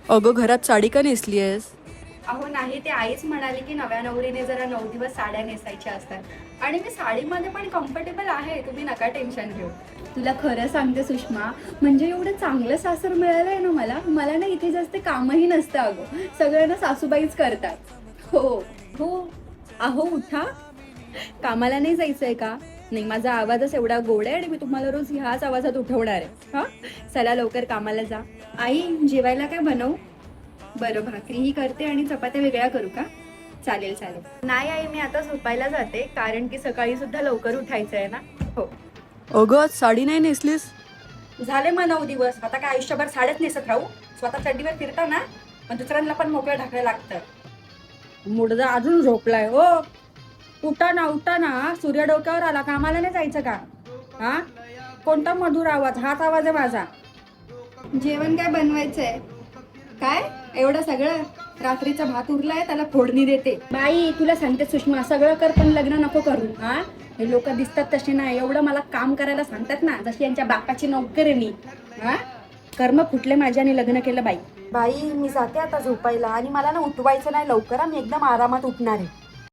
अगं घरात साडी का नेसली आहेस? अहो नाही, ते आईच म्हणाली की नव्या नवरीने जरा 9 दिवस साड्या नेसायच्या असतात आणि मी साडीमध्ये पण कम्फर्टेबल आहे, तुम्ही नका टेन्शन घेऊ. तुला खरं सांगते सुषमा, म्हणजे एवढं चांगलं सासर मिळालंय ना मला मला ना इथे जास्त कामही नसतं अगं, सगळं ना सासूबाईच करतात. हो हो. अहो उठा, कामाला नाही जायचंय का? नाही, माझा आवाजच एवढा गोड आहे आणि मी तुम्हाला रोज ह्याच आवाजात उठवणार आहे. हा, चला लवकर कामाला जा. आई, जेवायला काय बनवू? बरं, भाकरीही करते आणि चपात्या वेगळ्या करू का? चालेल चालेल. नाही आई, मी आता झोपायला जाते कारण की सकाळी सुद्धा लवकर उठायचं आहे ना. हो. अगं आज साडी नाही नेसलीस? झाले मग 9 दिवस, आता काय आयुष्यभर साड्याच नेसत राहू? स्वतः चड्डीवर फिरता ना, मग दुसऱ्यांना पण मोकळं ढाकायला लागतं. मुडदा अजून झोपलाय हो. उठा ना, सूर्य डोक्यावर आला, कामाला नाही जायचं का? हा, कोणता मधुर आवाज, हाच आवाज आहे माझा. जेवण काय बनवायचंय? काय एवढं सगळं? रात्रीचा भात उरलाय, त्याला फोडणी देते. बाई तुला सांगते सुषमा, सगळं कर पण लग्न नको करू. हा, हे लोक दिसतात तसे नाही, एवढं मला काम करायला सांगतात ना, जशी यांच्या बापाची नोकर आहे मी. हा, कर्म फुटले माझ्याने लग्न केलं बाई. बाई मी जाते आता झोपायला आणि मला ना उठवायचं नाही लवकर, मी एकदम आरामात उठणार आहे.